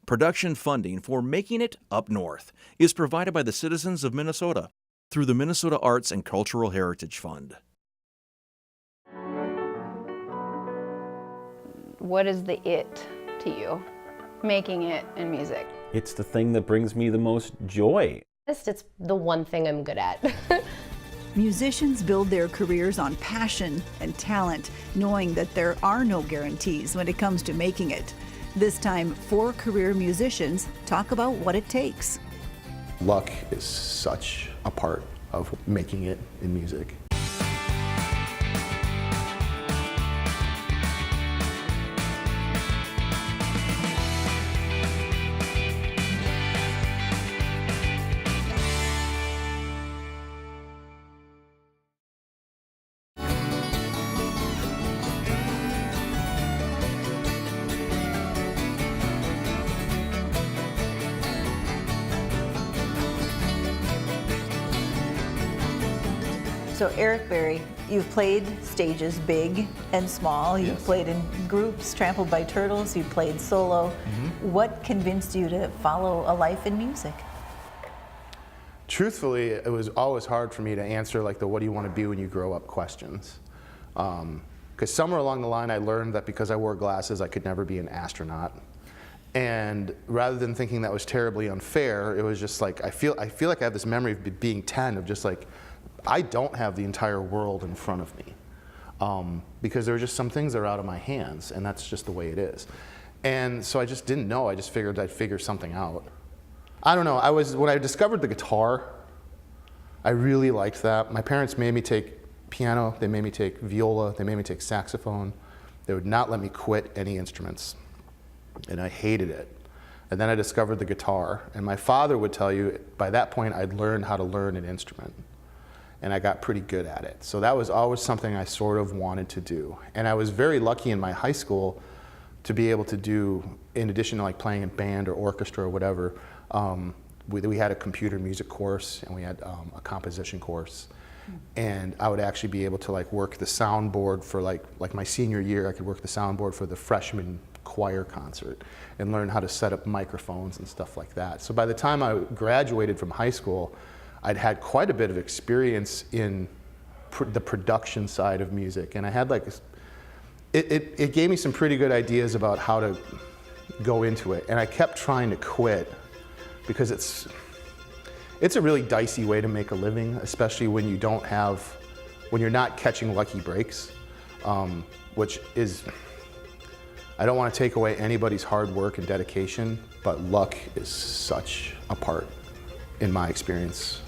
Production funding for Making It Up North is provided by the citizens of Minnesota through the Minnesota Arts and Cultural Heritage Fund. What is the it to you, making it in music? It's the thing that brings me the most joy. It's the one thing I'm good at. Musicians build their careers on passion and talent, knowing that there are no guarantees when it comes to making it. This time, 4 career musicians talk about what it takes. Luck is such a part of making it in music. So Erik Berry, you've played stages big and small. You've Yes. played in groups, Trampled by Turtles. You've played solo. What convinced you to follow a life in music? Truthfully, it was always hard for me to answer like the what do you want to be when you grow up questions. Because somewhere along the line I learned that because I wore glasses I could never be an astronaut. And rather than thinking that was terribly unfair, it was just like I feel like I have this memory of being 10 of just like I don't have the entire world in front of me. Because there were just some things that are out of my hands, and that's just the way it is. And so I just didn't know. I just figured I'd figure something out. I don't know. When I discovered the guitar, I really liked that. My parents made me take piano. They made me take viola. They made me take saxophone. They would not let me quit any instruments, and I hated it. And then I discovered the guitar, and my father would tell you by that point I'd learned how to learn an instrument. And I got pretty good at it. So that was always something I sort of wanted to do. And I was very lucky in my high school to be able to do, in addition to like playing in band or orchestra or whatever, we had a computer music course and we had a composition course. And I would actually be able to like work the soundboard for like my senior year, I could work the soundboard for the freshman choir concert and learn how to set up microphones and stuff like that. So by the time I graduated from high school, I'd had quite a bit of experience in the production side of music, and I had like, it gave me some pretty good ideas about how to go into it, and I kept trying to quit because it's a really dicey way to make a living, especially when you're not catching lucky breaks, which is, I don't want to take away anybody's hard work and dedication, but luck is such a part, in my experience,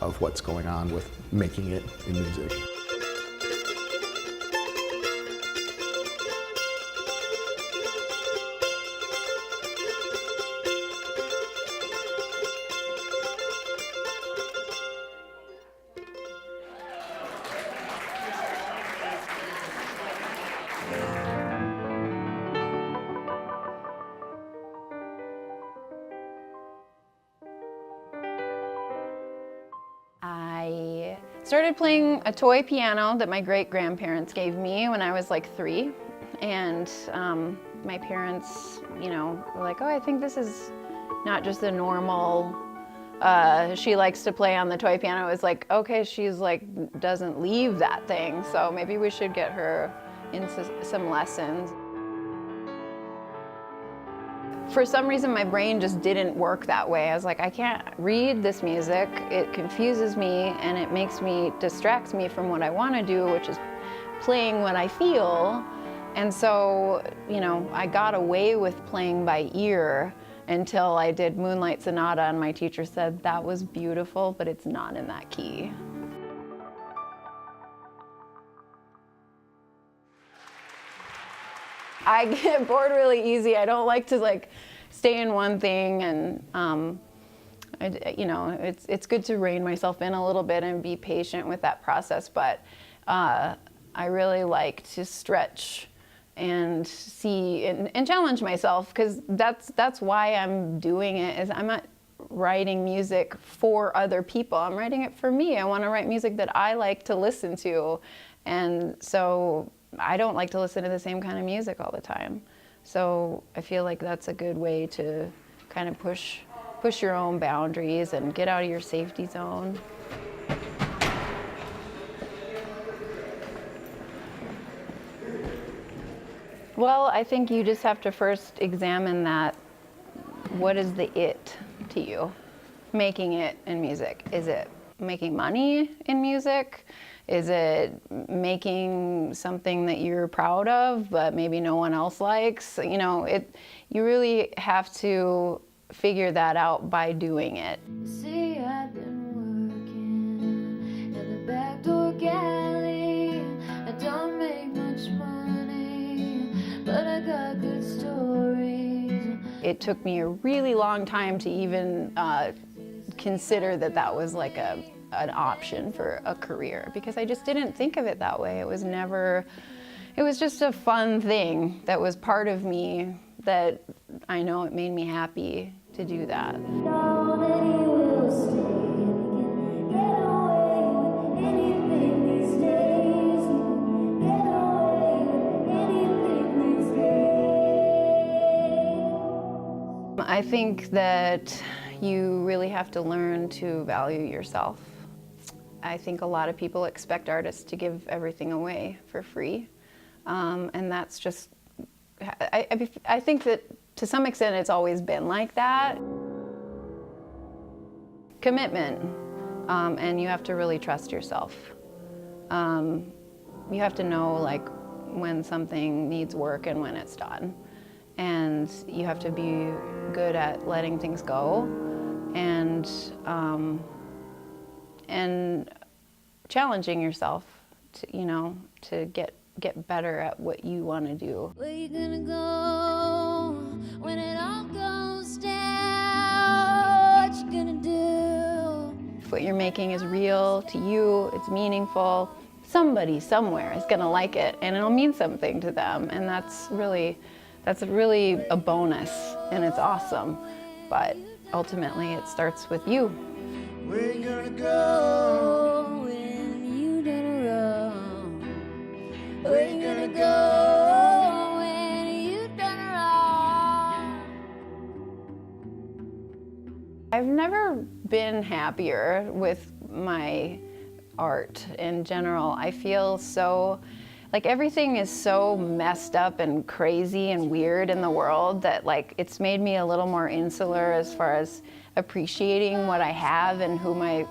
of what's going on with making it in music. I started playing a toy piano that my great-grandparents gave me when I was like 3. And my parents, were like, oh, I think this is not just a normal, she likes to play on the toy piano. It was like, okay, she's like, doesn't leave that thing, so maybe we should get her into some lessons. For some reason, my brain just didn't work that way. I was like, I can't read this music. It confuses me and it distracts me from what I want to do, which is playing what I feel. And so, I got away with playing by ear until I did Moonlight Sonata, and my teacher said, that was beautiful, but it's not in that key. I get bored really easy. I don't like to stay in one thing, and it's good to rein myself in a little bit and be patient with that process. But I really like to stretch and see and challenge myself, because that's why I'm doing it. Is I'm not writing music for other people. I'm writing it for me. I want to write music that I like to listen to, and so I don't like to listen to the same kind of music all the time. So I feel like that's a good way to kind of push your own boundaries and get out of your safety zone. Well, I think you just have to first examine that. What is the it to you? Making it in music. Is it making money in music? Is it making something that you're proud of, but maybe no one else likes? You know, you really have to figure that out by doing it. See, I've been working at the back door galley. I don't make much money, but I got good stories. It took me a really long time to even consider that was like an option for a career, because I just didn't think of it that way. It was just a fun thing that was part of me, that I know it made me happy to do that. Know that he will stay. He can get away with anything these days. He can get away with anything these days. I think that you really have to learn to value yourself. I think a lot of people expect artists to give everything away for free, and that's just, I think that to some extent it's always been like that. Commitment, and you have to really trust yourself. You have to know like when something needs work and when it's done, and you have to be good at letting things go, and challenging yourself to get better at what you want to do. Where you gonna go when it all goes down? What you gonna do? If what you're making is real to you, it's meaningful, somebody somewhere is gonna like it, and it'll mean something to them, and that's really a bonus, and it's awesome. But ultimately, it starts with you. Where you gonna go when you done wrong? Where you gonna go when you done wrong? I've never been happier with my art in general. I feel so, like everything is so messed up and crazy and weird in the world that like it's made me a little more insular as far as appreciating what I have and who my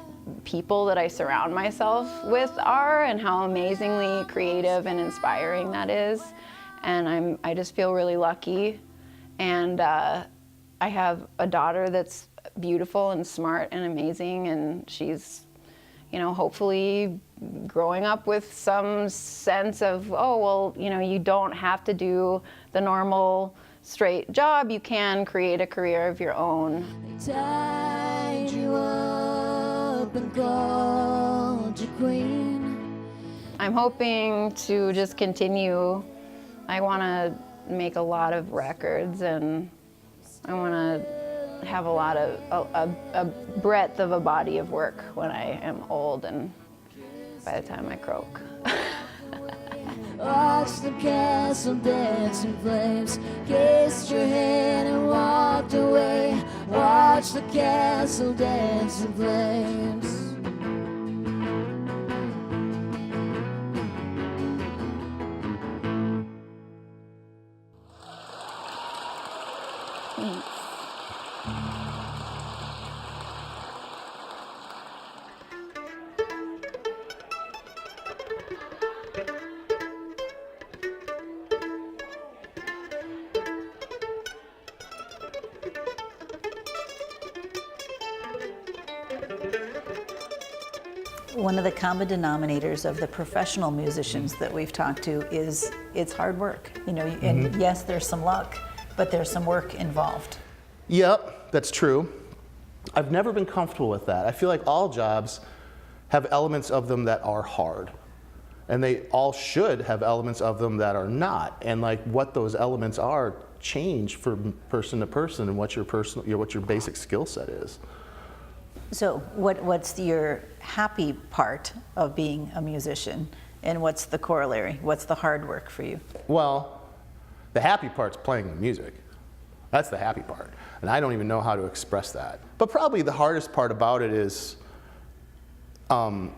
people that I surround myself with are, and how amazingly creative and inspiring that is. And I just feel really lucky. And I have a daughter that's beautiful and smart and amazing, and she's, hopefully growing up with some sense of, oh, well, you don't have to do the normal straight job. You can create a career of your own. They tied you up and called you queen. I'm hoping to just continue. I want to make a lot of records, and I want to have a lot of a breadth of a body of work when I am old and by the time I croak. Watched the castle dance in flames, kissed your hand and walked away. Watched the castle dance in flames. One of the common denominators of the professional musicians that we've talked to is it's hard work. And yes, there's some luck, but there's some work involved. Yep, that's true. I've never been comfortable with that. I feel like all jobs have elements of them that are hard, and they all should have elements of them that are not. And like what those elements are change from person to person, and what your basic skill set is. So what's your happy part of being a musician, and what's the corollary? What's the hard work for you? Well, The happy part's playing the music. That's the happy part. And I don't even know how to express that. But probably the hardest part about it is, you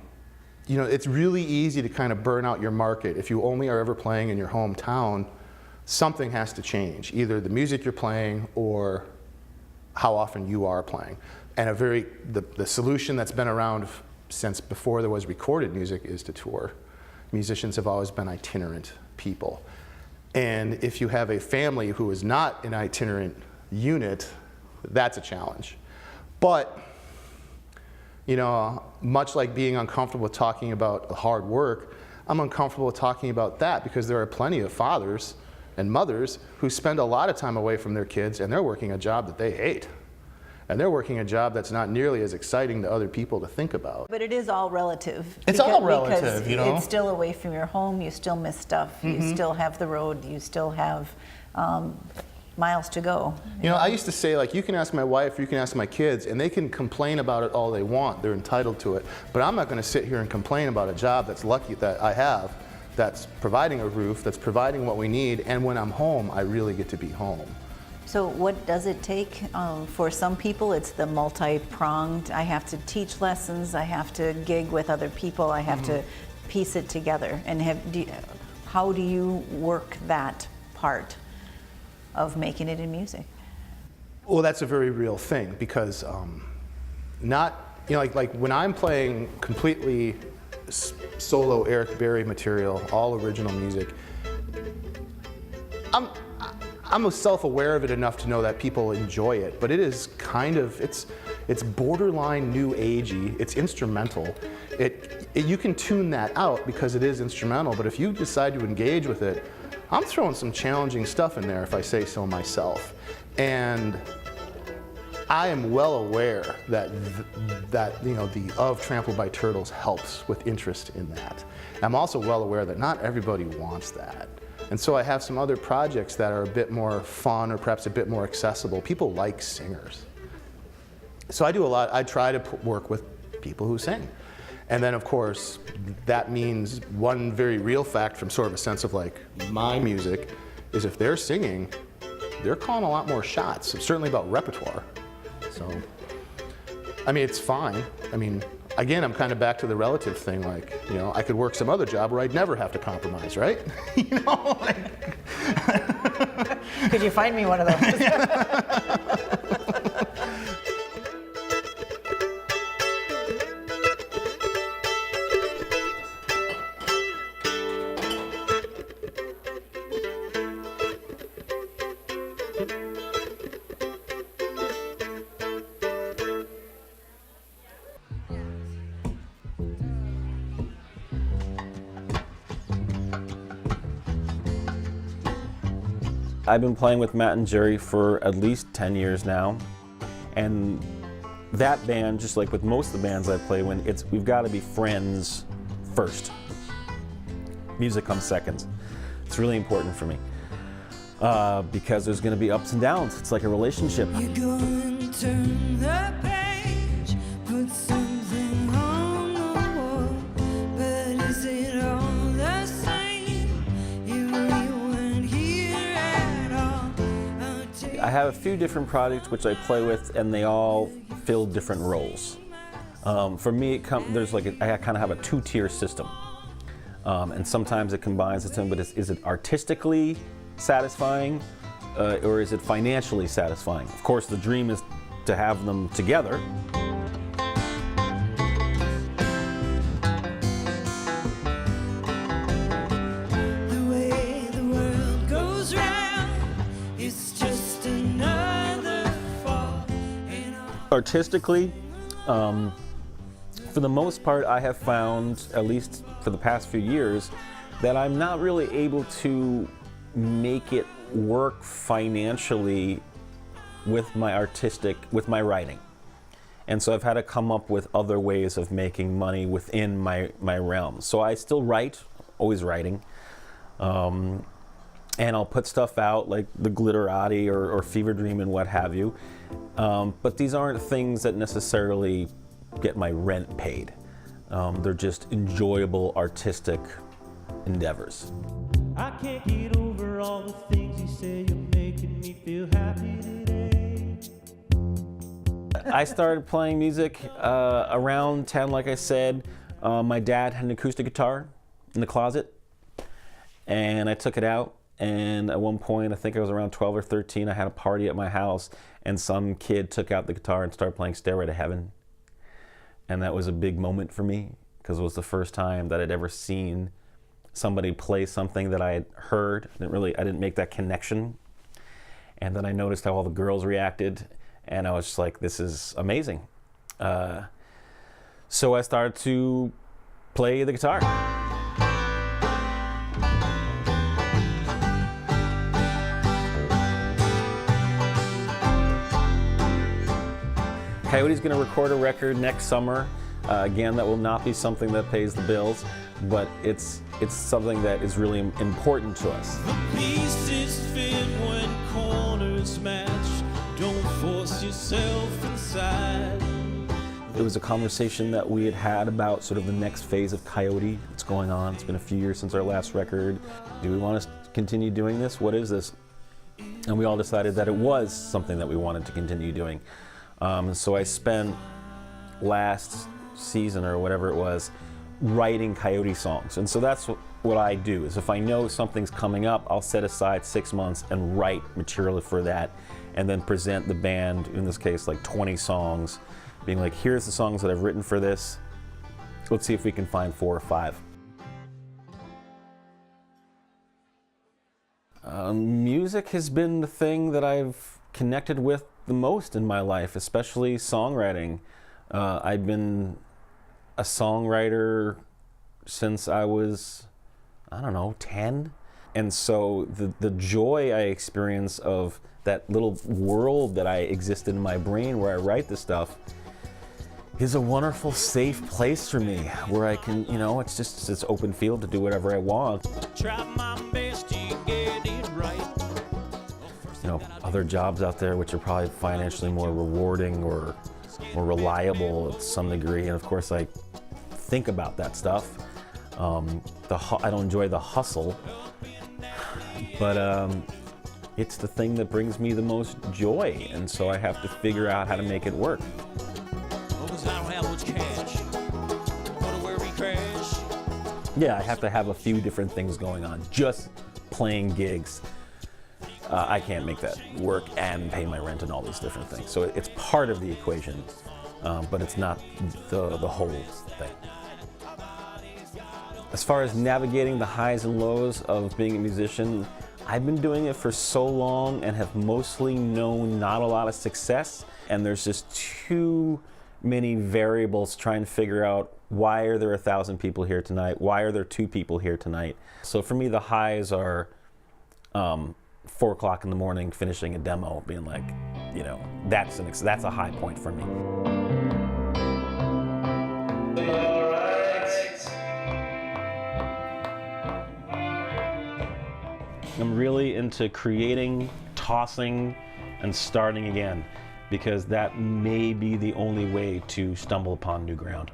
know, it's really easy to kind of burn out your market. If you only are ever playing in your hometown, something has to change. Either the music you're playing or how often you are playing. And the solution that's been around since before there was recorded music is to tour. Musicians have always been itinerant people. And if you have a family who is not an itinerant unit, that's a challenge. But, you know, much like being uncomfortable with talking about hard work, I'm uncomfortable with talking about that because there are plenty of fathers and mothers who spend a lot of time away from their kids and they're working a job that they hate. And they're working a job that's not nearly as exciting to other people to think about. But it is all relative. It's all relative, you know? It's still away from your home, you still miss stuff, you still have the road, you still have miles to go. You know, I used to say, like, you can ask my wife, you can ask my kids, and they can complain about it all they want. They're entitled to it. But I'm not going to sit here and complain about a job that's lucky that I have, that's providing a roof, that's providing what we need, and when I'm home, I really get to be home. So what does it take? For some people, it's the multi-pronged. I have to teach lessons, I have to gig with other people, I have to piece it together. And how do you work that part of making it in music? Well, that's a very real thing because not, you know, like when I'm playing completely solo Erik Berry material, all original music, I'm self-aware of it enough to know that people enjoy it, but it is kind of, it's borderline new agey, it's instrumental. You can tune that out because it is instrumental, but if you decide to engage with it, I'm throwing some challenging stuff in there if I say so myself. And I am well aware that you know, the Of Trampled by Turtles helps with interest in that. I'm also well aware that not everybody wants that. And so I have some other projects that are a bit more fun or perhaps a bit more accessible. People like singers. So I do a lot, I try to work with people who sing. And then of course, that means one very real fact from sort of a sense of like my music is if they're singing, they're calling a lot more shots, certainly about repertoire. So, I mean, it's fine. I mean, again, I'm kind of back to the relative thing, like, you know, I could work some other job where I'd never have to compromise, right? You know, like... Could you find me one of those? I've been playing with Matt and Jerry for at least 10 years now, and that band, just like with most of the bands I play when, we've got to be friends first. Music comes second. It's really important for me because there's going to be ups and downs. It's like a relationship. You're going to turn the page, put something on the wall, but is it all the same? You weren't here at all. I have a few different projects which I play with, and they all fill different roles. For me, there's like I kind of have a two-tier system, and sometimes it combines the two. But is it artistically satisfying, or is it financially satisfying? Of course, the dream is to have them together. The way the world goes round, it's just another fall. Artistically, for the most part, I have found, at least for the past few years, that I'm not really able to make it work financially with my writing. And so I've had to come up with other ways of making money within my realm. So I still write, always writing. And I'll put stuff out like the Glitterati or Fever Dream and what have you. But these aren't things that necessarily get my rent paid. They're just enjoyable artistic endeavors. I can't get over all the things you say you're making me feel happy today. I started playing music around 10, like I said. My dad had an acoustic guitar in the closet, and I took it out. And at one point, I think I was around 12 or 13, I had a party at my house, and some kid took out the guitar and started playing Stairway to Heaven. And that was a big moment for me, because it was the first time that I'd ever seen somebody play something that I had heard. I didn't make that connection. And then I noticed how all the girls reacted, and I was just like, this is amazing. So I started to play the guitar. Coyote's going to record a record next summer. Again, that will not be something that pays the bills, but it's something that is really important to us. The pieces fit when corners match. Don't force yourself inside. It was a conversation that we had about sort of the next phase of Coyote. What's going on? It's been a few years since our last record. Do we want to continue doing this? What is this? And we all decided that it was something that we wanted to continue doing. So I spent last season or whatever it was writing Coyote songs. And so that's what I do, is if I know something's coming up, I'll set aside 6 months and write material for that, and then present the band, in this case like 20 songs, being like, here's the songs that I've written for this. Let's see if we can find 4 or 5. Music has been the thing that I've connected with the most in my life, especially songwriting. I've been a songwriter since I was, 10. And so the joy I experience of that little world that I exist in my brain where I write this stuff is a wonderful, safe place for me, where I can, it's just this open field to do whatever I want. Try my best to get it right. Other jobs out there which are probably financially more rewarding or more reliable to some degree, and of course I think about that stuff. I don't enjoy the hustle, but it's the thing that brings me the most joy, and so I have to figure out how to make it work. Yeah, I have to have a few different things going on. Just playing gigs, I can't make that work and pay my rent and all these different things. So it's part of the equation, but it's not the whole thing. As far as navigating the highs and lows of being a musician, I've been doing it for so long and have mostly known not a lot of success, and there's just too many variables trying to figure out, why are there 1,000 people here tonight? Why are there 2 people here tonight? So for me, the highs are 4 o'clock in the morning, finishing a demo, being like, that's a high point for me. I'm really into creating, tossing, and starting again, because that may be the only way to stumble upon new ground.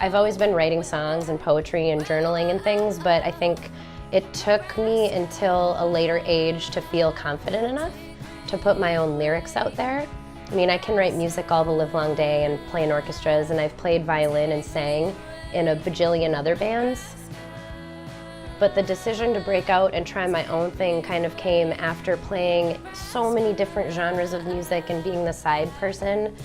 I've always been writing songs and poetry and journaling and things, but I think it took me until a later age to feel confident enough to put my own lyrics out there. I mean, I can write music all the livelong day and play in orchestras, and I've played violin and sang in a bajillion other bands. But the decision to break out and try my own thing kind of came after playing so many different genres of music and being the side person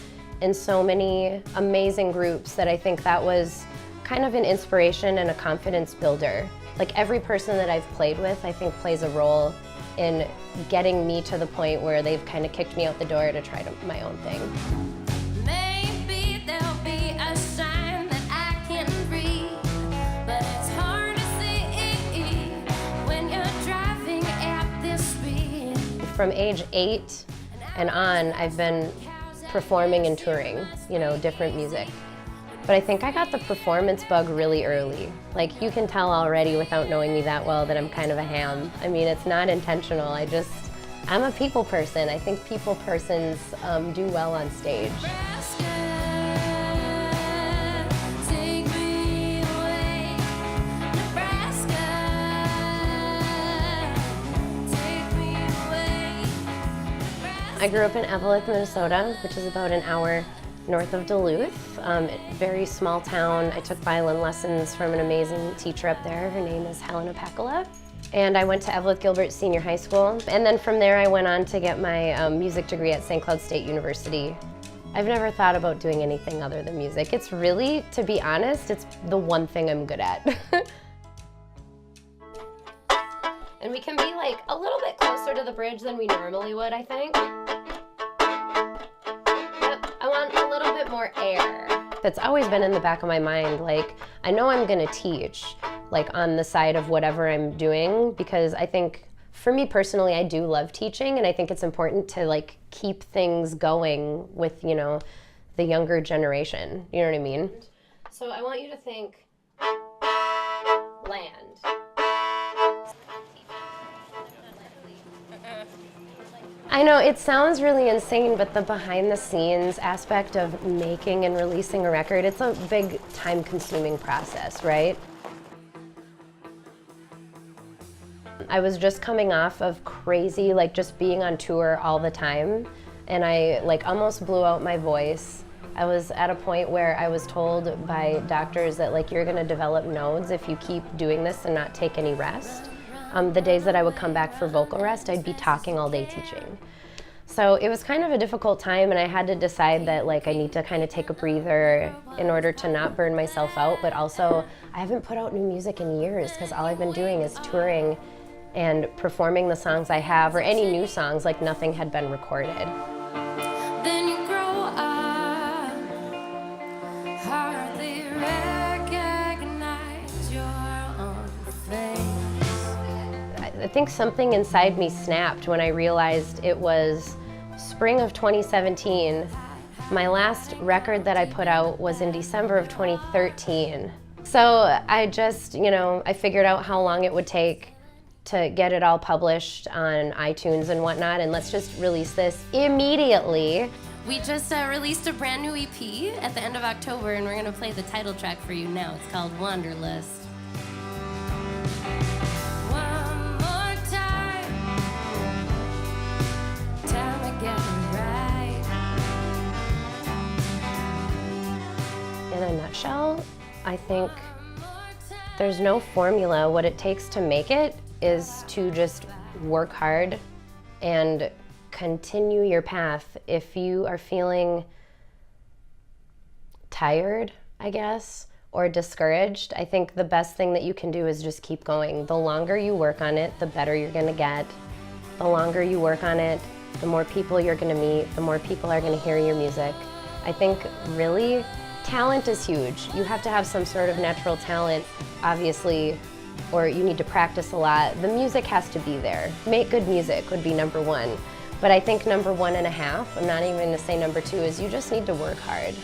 in so many amazing groups that I think that was kind of an inspiration and a confidence builder. Like every person that I've played with, I think plays a role in getting me to the point where they've kind of kicked me out the door to try my own thing. From age 8 and on, I've been performing and touring, you know, different music. But I think I got the performance bug really early. Like, you can tell already without knowing me that well that I'm kind of a ham. I mean, it's not intentional. I'm a people person. I think people persons do well on stage. I grew up in Eveleth, Minnesota, which is about an hour north of Duluth. Very small town. I took violin lessons from an amazing teacher up there. Her name is Helena Pekala. And I went to Eveleth Gilbert Senior High School. And then from there I went on to get my music degree at St. Cloud State University. I've never thought about doing anything other than music. It's really, to be honest, it's the one thing I'm good at. And we can be like a little bit closer to the bridge than we normally would, I think. I want a little bit more air. That's always been in the back of my mind. Like, I know I'm gonna teach, like on the side of whatever I'm doing, because I think, for me personally, I do love teaching, and I think it's important to like keep things going with, you know, the younger generation. You know what I mean? So I want you to think land. I know it sounds really insane, but the behind the scenes aspect of making and releasing a record, it's a big time consuming process, right? I was just coming off of crazy, like just being on tour all the time, and I like almost blew out my voice. I was at a point where I was told by doctors that like you're gonna develop nodes if you keep doing this and not take any rest. The days that I would come back for vocal rest, I'd be talking all day teaching. So it was kind of a difficult time, and I had to decide that like I need to kind of take a breather in order to not burn myself out, but also I haven't put out new music in years because all I've been doing is touring and performing the songs I have, or any new songs, like nothing had been recorded. Then you grow up, hardly recognize your own face. I think something inside me snapped when I realized it was spring of 2017. My last record that I put out was in December of 2013. So I just, you know, I figured out how long it would take to get it all published on iTunes and whatnot, and let's just release this immediately. We just released a brand new EP at the end of October, and we're gonna play the title track for you now. It's called Wanderlust. One more time, time to get it right. In a nutshell, I think there's no formula. What it takes to make it is to just work hard and continue your path. If you are feeling tired, I guess, or discouraged, I think the best thing that you can do is just keep going. The longer you work on it, the better you're gonna get. The longer you work on it, the more people you're gonna meet, the more people are gonna hear your music. I think really, talent is huge. You have to have some sort of natural talent, obviously, or you need to practice a lot. The music has to be there. Make good music would be number one. But I think number 1.5, I'm not even gonna say number 2, is you just need to work hard.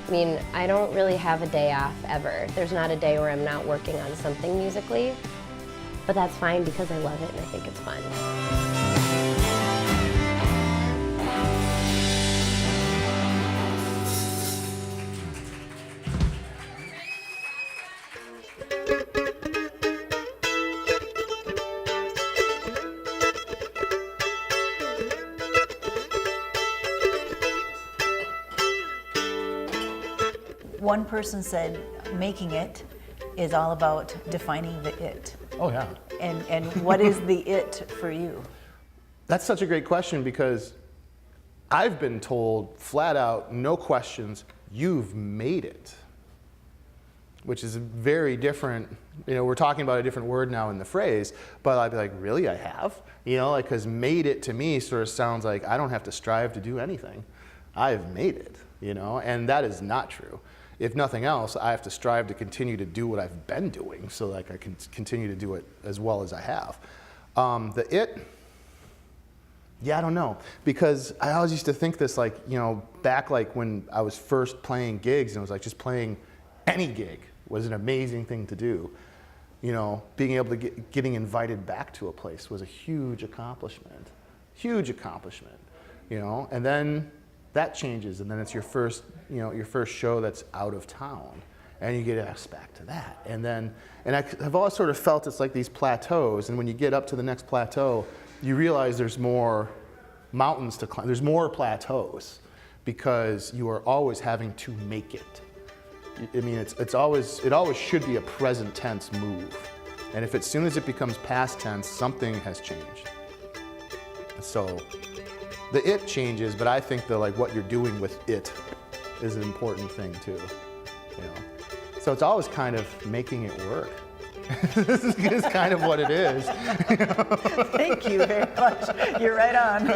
I mean, I don't really have a day off ever. There's not a day where I'm not working on something musically, but that's fine because I love it and I think it's fun. One person said making it is all about defining the it. Oh yeah. And what is the it for you? That's such a great question, because I've been told flat out, no questions, you've made it. Which is very different, you know, we're talking about a different word now in the phrase, but I'd be like, really, I have? You know, like, because made it to me sort of sounds like I don't have to strive to do anything. I've made it, you know, and that is not true. If nothing else, I have to strive to continue to do what I've been doing so like I can continue to do it as well as I have. The it, Yeah, I don't know, because I always used to think this, like, you know, back like when I was first playing gigs, and it was like just playing any gig was an amazing thing to do. You know, being able to getting invited back to a place was a huge accomplishment, you know, and then that changes, and then it's your first, you know, your first show that's out of town, and you get asked back to that, and I've always sort of felt it's like these plateaus, and when you get up to the next plateau, you realize there's more mountains to climb, there's more plateaus, because you are always having to make it. I mean, it always should be a present tense move, and if as soon as it becomes past tense, something has changed. So the it changes, but I think that like what you're doing with it is an important thing too. You know, so it's always kind of making it work. This is kind of what it is. You know? Thank you very much. You're right on.